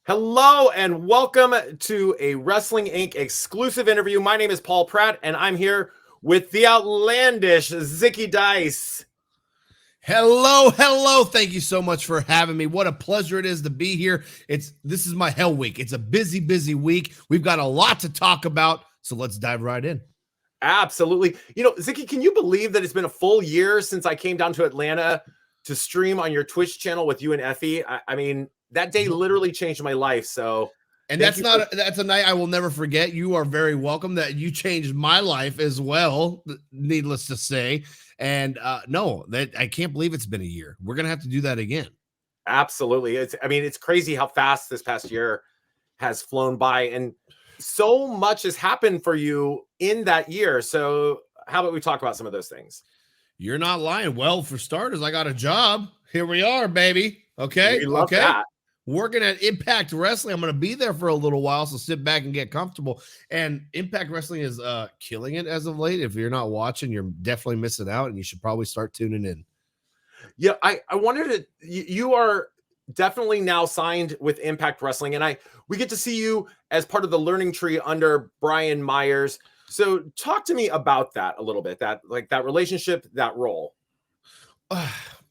Hello and welcome to a Wrestling Inc. exclusive interview. My name is Paul Pratt, and I'm here with the outlandish Zicky Dice. Hello. Thank you so much for having me. What a pleasure it is to be here. This is my hell week. It's a busy week. We've got a lot to talk about, so let's dive right in. Absolutely. Zicky, can you believe that it's been a full year since I came down to Atlanta to stream on your Twitch channel with you and Effie? I mean, that day literally changed my life. So, and that's a night I will never forget. You are very welcome. That you changed my life as well, needless to say. And I can't believe it's been a year. We're gonna have to do that again. Absolutely. It's crazy how fast this past year has flown by, and so much has happened for you in that year. So how about we talk about some of those things? You're not lying. Well, for starters, I got a job. Here we are, baby. Okay. We love that. Working at Impact Wrestling. I'm going to be there for a little while, so sit back and get comfortable. And Impact Wrestling is killing it as of late. If you're not watching, you're definitely missing out, and you should probably start tuning in. Yeah, I wanted to. You are definitely now signed with Impact Wrestling, and we get to see you as part of the learning tree under Brian Myers. So talk to me about that a little bit. That relationship, that role.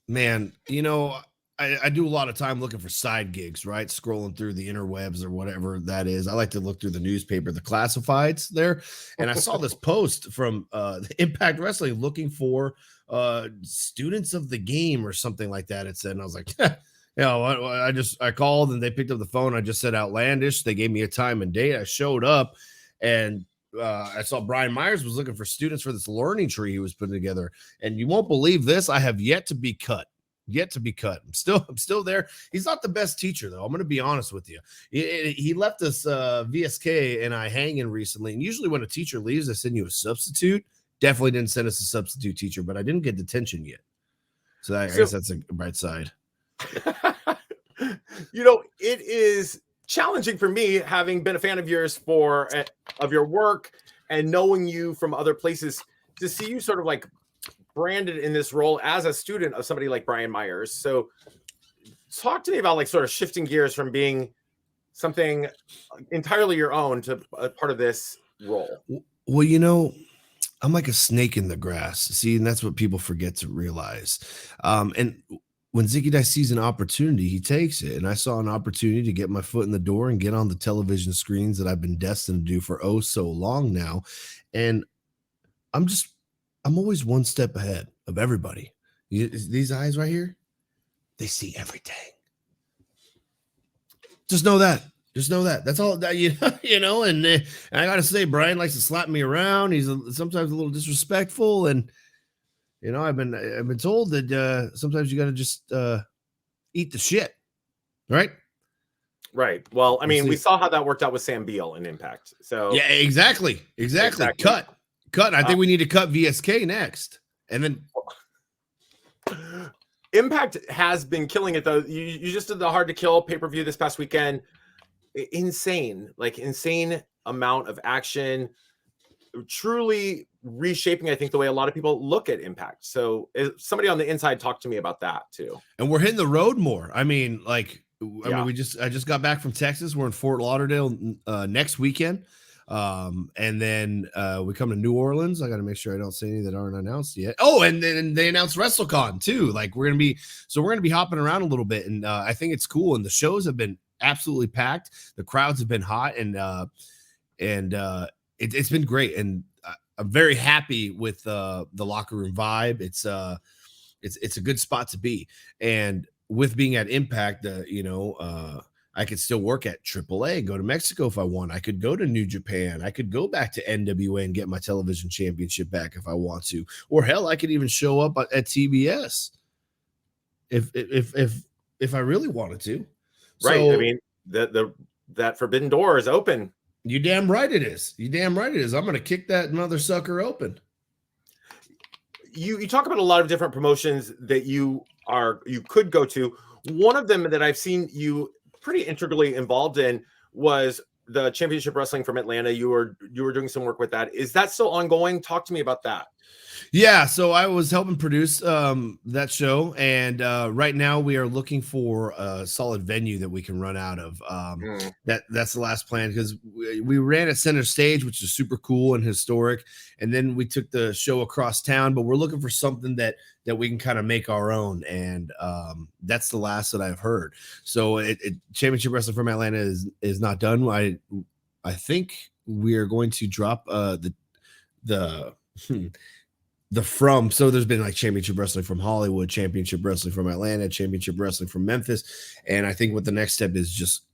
Man, I do a lot of time looking for side gigs, right? Scrolling through the interwebs or whatever that is. I like to look through the newspaper, the classifieds there. And I saw this post from Impact Wrestling looking for students of the game or something like that. It said, and I was like, I called and they picked up the phone. I just said Outlandish. They gave me a time and date. I showed up and I saw Brian Myers was looking for students for this learning tree he was putting together. And you won't believe this. I have yet to be cut. I'm still there. He's not the best teacher, though. I'm going to be honest with you. He left us VSK and I hanging recently. And usually when a teacher leaves, they send you a substitute. Definitely didn't send us a substitute teacher, but I didn't get detention yet. So I guess that's a bright side. It is challenging for me, having been a fan of yours of your work and knowing you from other places, to see you sort of like branded in this role as a student of somebody like Brian Myers. So talk to me about like sort of shifting gears from being something entirely your own to a part of this role. Well, I'm like a snake in the grass. See, and that's what people forget to realize. And when Zicky Dice sees an opportunity, he takes it. And I saw an opportunity to get my foot in the door and get on the television screens that I've been destined to do for so long now. And I'm always one step ahead of everybody. These eyes right here, they see everything. Just know that. That's all that And I got to say, Brian likes to slap me around. He's sometimes a little disrespectful, and I've been told that sometimes you got to just eat the shit, right? Right. Well, we saw how that worked out with Sam Beal in Impact. So yeah, exactly. Cut. I think we need to cut VSK next. And then Impact has been killing it, though. You just did the Hard to Kill pay-per-view this past weekend. Insane amount of action, truly reshaping, I think, the way a lot of people look at Impact. So somebody on the inside talked to me about that too. And we're hitting the road more. I just got back from Texas. We're in Fort Lauderdale next weekend. And then we come to New Orleans. I got to make sure I don't say any that aren't announced yet. Oh, and then they announced WrestleCon too. Like we're gonna be hopping around a little bit, and I think it's cool. And the shows have been absolutely packed. The crowds have been hot, and it's been great. And I'm very happy with the locker room vibe. It's a good spot to be, and with being at Impact, I could still work at AAA, go to Mexico if I want. I could go to New Japan. I could go back to NWA and get my television championship back if I want to. Or hell, I could even show up at TBS if I really wanted to. Right. So, that forbidden door is open. You damn right it is. I'm going to kick that mother sucker open. You talk about a lot of different promotions that you could go to. One of them that I've seen you pretty integrally involved in was the Championship Wrestling from Atlanta. You were doing some work with that. Is that still ongoing? Talk to me about that. Yeah, so I was helping produce that show, and right now we are looking for a solid venue that we can run out of. Mm. That's the last plan because we ran at Center Stage, which is super cool and historic, and then we took the show across town. But we're looking for something that we can kind of make our own, and that's the last that I've heard. So Championship Wrestling from Atlanta is not done. I think we are going to drop the so there's been like Championship Wrestling from Hollywood, Championship Wrestling from Atlanta, Championship Wrestling from Memphis, and I think what the next step is just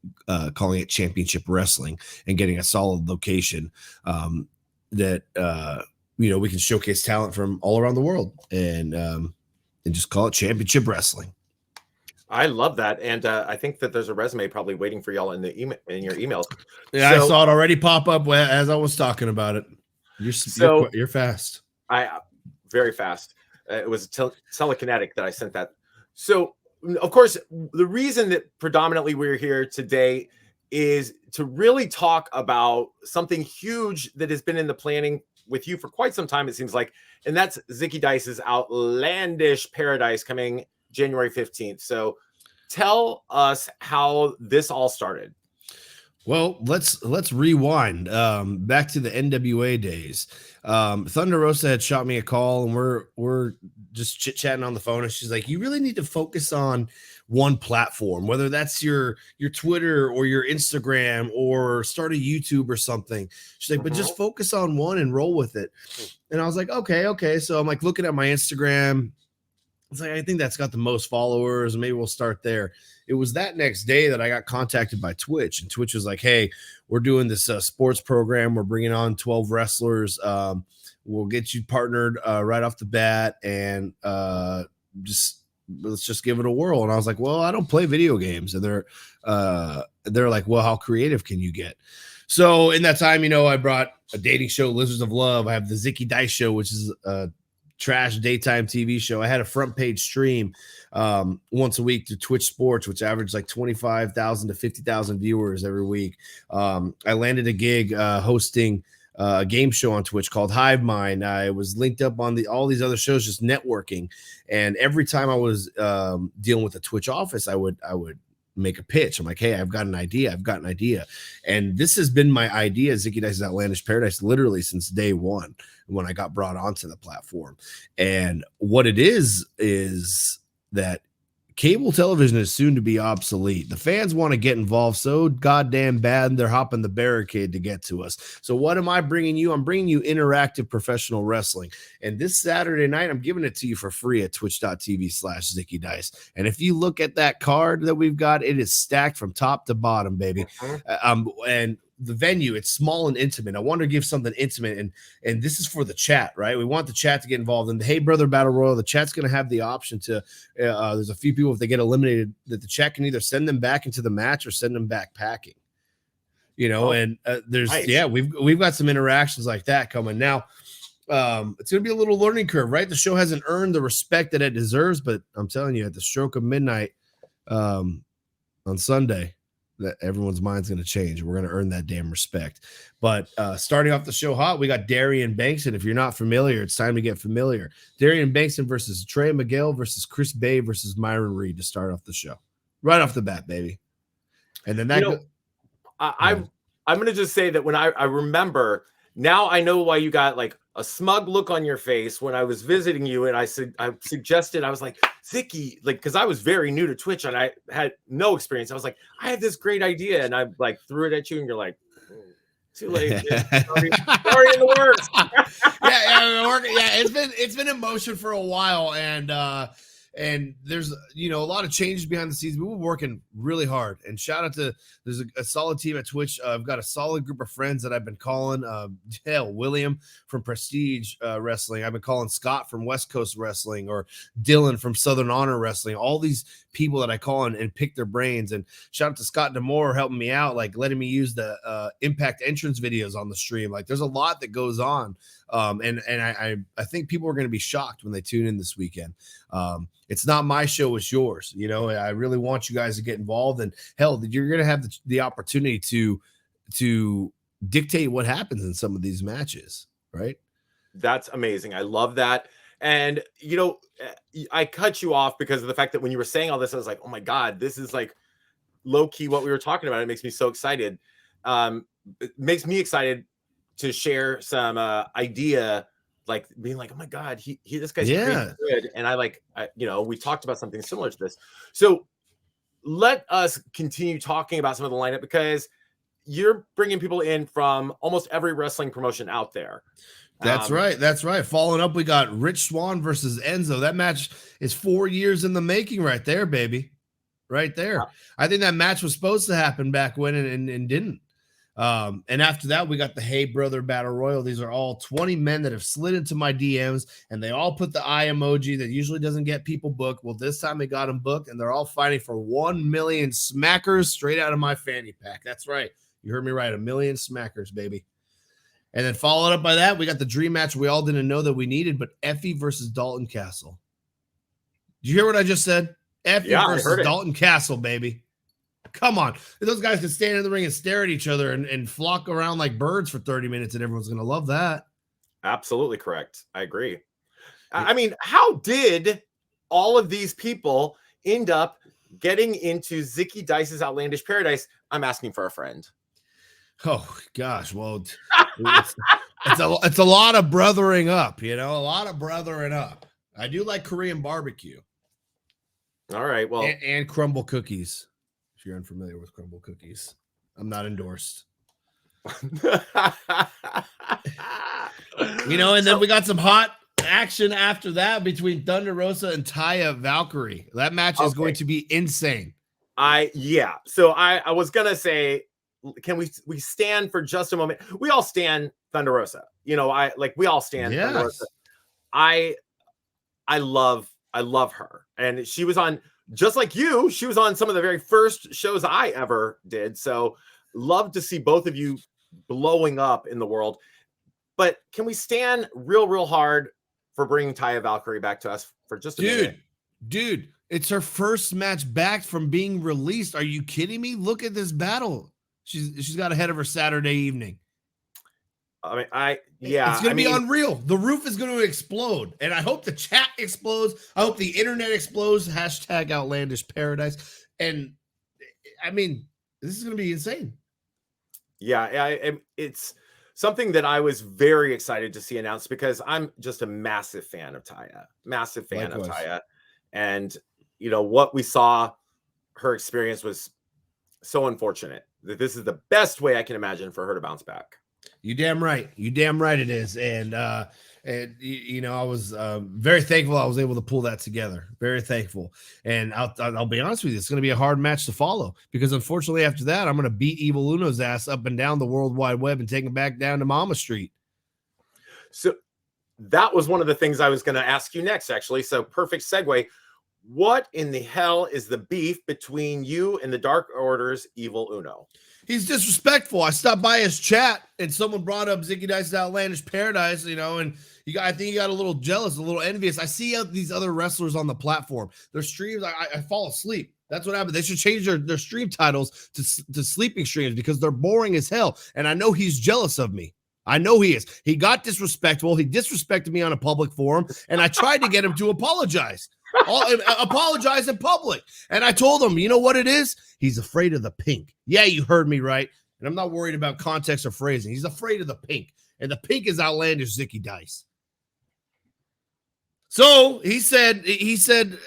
calling it Championship Wrestling and getting a solid location that we can showcase talent from all around the world and just call it Championship Wrestling. I love that, and I think that there's a resume probably waiting for y'all in the email, in your emails. Yeah, I saw it already pop up as I was talking about it. You're fast. Very fast. It was telekinetic that I sent that. So, of course, the reason that predominantly we're here today is to really talk about something huge that has been in the planning with you for quite some time, it seems like, and that's Zicky Dice's Outlandish Paradise coming January 15th. So, tell us how this all started. Well, let's rewind back to the NWA days. Thunder Rosa had shot me a call, and we're just chit chatting on the phone, and she's like, "You really need to focus on one platform, whether that's your Twitter or your Instagram or start a YouTube or something." She's like, "But just focus on one and roll with it." And I was like, "Okay." So I'm like looking at my Instagram. It's like, I think that's got the most followers. Maybe we'll start there. It was that next day that I got contacted by Twitch, and Twitch was like, "Hey, we're doing this sports program. We're bringing on 12 wrestlers. We'll get you partnered right off the bat, and let's just give it a whirl." And I was like, "Well, I don't play video games." And they're like, "Well, how creative can you get?" So in that time, I brought a dating show, Lizards of Love. I have the Zicky Dice Show, which is trash daytime TV show. I had a front page stream once a week through Twitch Sports, which averaged like 25,000 to 50,000 viewers every week. I landed a gig hosting a game show on Twitch called Hive Mind. I was linked up on all these other shows, just networking. And every time I was dealing with the Twitch office, I would make a pitch. I'm like, "Hey, I've got an idea. And this has been my idea, Zicky Dice's Outlandish Paradise, literally since day one when I got brought onto the platform. And what it is that cable television is soon to be obsolete. The fans want to get involved so goddamn bad, and they're hopping the barricade to get to us. So what am I bringing you? I'm bringing you interactive professional wrestling. And this Saturday night, I'm giving it to you for free at twitch.tv/Zicky Dice. And if you look at that card that we've got, it is stacked from top to bottom, baby. And the venue, it's small and intimate. I want to give something intimate, and this is for the chat, right? We want the chat to get involved in the Hey Brother Battle Royal. The chat's going to have the option to there's a few people, if they get eliminated, that the chat can either send them back into the match or send them back packing, and there's nice. We've got some interactions like that coming now. It's going to be a little learning curve, right? The show hasn't earned the respect that it deserves, but I'm telling you, at the stroke of midnight on Sunday, that everyone's mind's going to change. We're going to earn that damn respect. But starting off the show hot, we got Darian Bankson. If you're not familiar, it's time to get familiar. Darian Bankson versus Trey Miguel versus Chris Bay versus Myron Reed to start off the show. Right off the bat, baby. And then that I'm going to just say that when I remember, now I know why you got like a smug look on your face when I was visiting you, and I suggested, I was like, "Zicky," like, because I was very new to Twitch and I had no experience. I was like, "I have this great idea," and I like threw it at you, and you're like, "Too late, already in the works." It's been in motion for a while, and there's a lot of changes behind the scenes. We were working really hard, and shout out to there's a solid team at Twitch. I've got a solid group of friends that I've been calling. William from Prestige Wrestling. I've been calling Scott from West Coast Wrestling, or Dylan from Southern Honor Wrestling. All these people that I call and pick their brains. And shout out to Scott Demore helping me out, like letting me use the Impact entrance videos on the stream. Like there's a lot that goes on. And I think people are going to be shocked when they tune in this weekend. It's not my show, it's yours. I really want you guys to get involved, and hell, you're going to have the opportunity to dictate what happens in some of these matches, right? That's amazing. I love that. And I cut you off because of the fact that when you were saying all this, I was like, oh my God, this is like low key what we were talking about. It makes me so excited. It makes me excited to share some idea, like being like, oh my God, this guy's pretty good. And we talked about something similar to this. So let us continue talking about some of the lineup, because you're bringing people in from almost every wrestling promotion out there. That's right. That's right. Following up, we got Rich Swann versus Enzo. That match is 4 years in the making right there, baby. Right there. I think that match was supposed to happen back when and didn't. And after that, we got the Hey Brother Battle Royal. These are all 20 men that have slid into my DMs, and they all put the eye emoji that usually doesn't get people booked. Well, this time they got them booked, and they're all fighting for 1 million smackers straight out of my fanny pack. That's right. You heard me right. 1 million smackers, baby. And then followed up by that, we got the dream match we all didn't know that we needed, but Effie versus Dalton Castle. Did you hear what I just said? Effie versus Dalton Castle, baby. Come on. Those guys can stand in the ring and stare at each other and flock around like birds for 30 minutes, and everyone's going to love that. Absolutely correct. I agree. I mean, how did all of these people end up getting into Zicky Dice's Outlandish Paradise? I'm asking for a friend. Oh gosh, well, it's a lot of brothering up, a lot of brothering up. I do like Korean barbecue. All right, well, and crumble cookies. If you're unfamiliar with crumble cookies, I'm not endorsed. And then we got some hot action after that between Thunder Rosa and Taya Valkyrie. That match is going to be insane. So I was gonna say, can we stand for just a moment? We all stand Thunder Rosa. We all stand Thunder Rosa. I love her. And she was on, just like you, she was on some of the very first shows I ever did. So love to see both of you blowing up in the world. But can we stand real hard for bringing Taya Valkyrie back to us for just a minute? Dude, it's her first match back from being released. Are you kidding me? Look at this battle. She's got ahead of her Saturday evening. It's going to be unreal. The roof is going to explode, and I hope the chat explodes. I hope the internet explodes. # Outlandish Paradise. And this is going to be insane. Yeah, it's something that I was very excited to see announced, because I'm just a massive fan of Taya. And what we saw, her experience was so unfortunate that this is the best way I can imagine for her to bounce back. You damn right it is. And I was very thankful I was able to pull that together. Very thankful. And I'll be honest with you, it's going to be a hard match to follow, because unfortunately after that, I'm going to beat Evil Uno's ass up and down the World Wide Web and take him back down to Mama Street. So that was one of the things I was going to ask you next, actually. So perfect segue. What in the hell is the beef between you and the Dark Order's Evil Uno? He's disrespectful. I stopped by his chat and someone brought up Zicky Dice's Outlandish Paradise, and I think he got a little jealous, a little envious. I see these other wrestlers on the platform. Their streams, I fall asleep. That's what happened. They should change their stream titles to sleeping streams, because they're boring as hell. And I know he's jealous of me. I know he is. He got disrespectful. He disrespected me on a public forum, and I tried to get him to apologize. Apologize in public. And I told him, you know what it is? He's afraid of the pink. Yeah, you heard me right. And I'm not worried about context or phrasing. He's afraid of the pink. And the pink is Outlandish Zicky Dice. So he said, Zicky,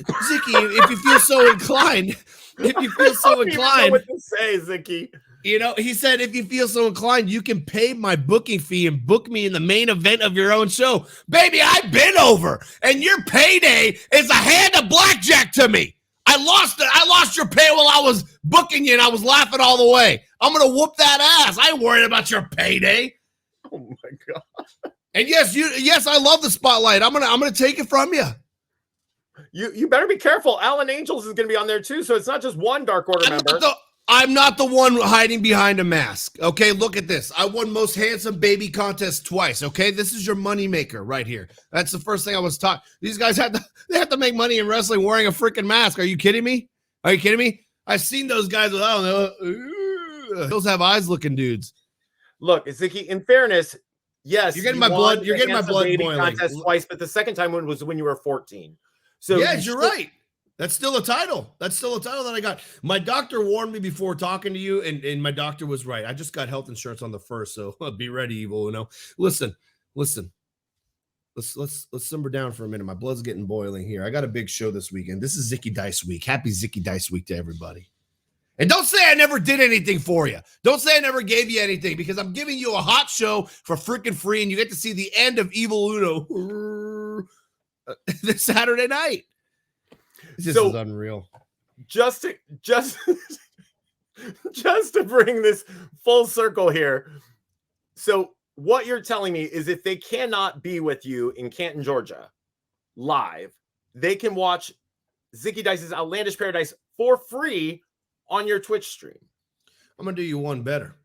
if you feel so inclined, what to say, Zicky? He said, if you feel so inclined, you can pay my booking fee and book me in the main event of your own show. Baby, I've been over, and your payday is a hand of blackjack to me. I lost your pay while I was booking you, and I was laughing all the way. I'm going to whoop that ass. I ain't worried about your payday. Oh, my God. And yes, I love the spotlight. I'm gonna take it from you. You better be careful. Alan Angels is going to be on there, too, so it's not just one Dark Order member. I'm not the one hiding behind a mask. Okay, look at this. I won Most Handsome Baby contest twice. Okay, this is your moneymaker right here. That's the first thing I was taught. These guys have to make money in wrestling wearing a freaking mask. Are you kidding me? I've seen those guys with, I don't know. Those have eyes looking dudes. Look, Zicky, in fairness, Yes, You're getting you my won blood. You're the getting my Handsome blood Baby boiling. contest twice, but the second time was when you were 14. So Yes, you're right. That's still a title. That's still a title that I got. My doctor warned me before talking to you, and my doctor was right. I just got health insurance on the first, so be ready, evil. Listen. Let's simmer down for a minute. My blood's getting boiling here. I got a big show this weekend. This is Zicky Dice Week. Happy Zicky Dice Week to everybody. And don't say I never did anything for you. Don't say I never gave you anything, because I'm giving you a hot show for freaking free, and you get to see the end of Evil Uno this Saturday night. This is unreal. Just to bring this full circle here. So what you're telling me is, if they cannot be with you in Canton, Georgia, live, they can watch Zicky Dice's Outlandish Paradise for free on your Twitch stream. I'm gonna do you one better.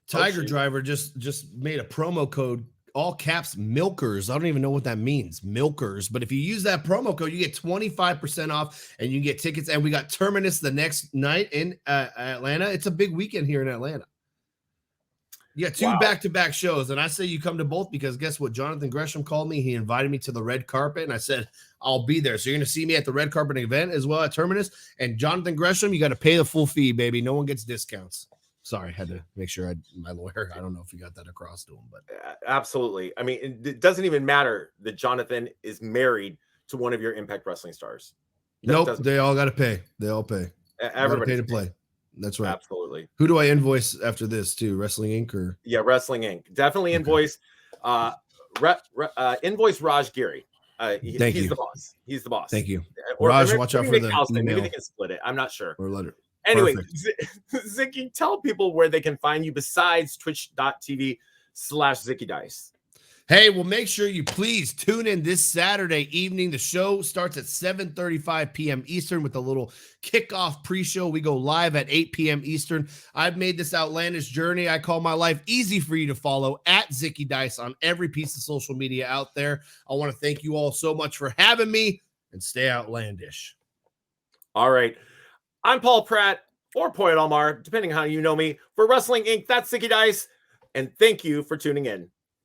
Tiger Driver just made a promo code, all caps, milkers. I don't even know what that means, milkers. But if you use that promo code, you get 25% off, and you get tickets. And we got Terminus the next night in Atlanta. It's a big weekend here in Atlanta. You got two back-to-back shows, and I say you come to both, because guess what? Jonathan Gresham called me. He invited me to the red carpet, and I said, I'll be there. So you're going to see me at the red carpet event as well at Terminus. And Jonathan Gresham, you got to pay the full fee, baby. No one gets discounts. Sorry, had to make sure my lawyer, I don't know if you got that across to him, but absolutely. I mean, it doesn't even matter that Jonathan is married to one of your Impact Wrestling stars. Nope, they all got to pay. They all pay. Everybody pay to play. That's right. Absolutely. Who do I invoice after this too? Wrestling Inc. or Wrestling Inc. Definitely invoice. Invoice Raj Giri. He's the boss. He's the boss. Thank you, or Raj. Watch out for the email. Maybe they can split it. I'm not sure. Or letter. Anyway, Zicky, tell people where they can find you besides twitch.tv/Zicky Dice. Hey, well, make sure you please tune in this Saturday evening. The show starts at 7:35 p.m. Eastern with a little kickoff pre-show. We go live at 8 p.m. Eastern. I've made this outlandish journey I call my life easy for you to follow at Zicky Dice on every piece of social media out there. I want to thank you all so much for having me, and stay outlandish. All right. I'm Paul Pratt, or Poet Almar, depending on how you know me. For Wrestling Inc., that's Zicky Dice, and thank you for tuning in.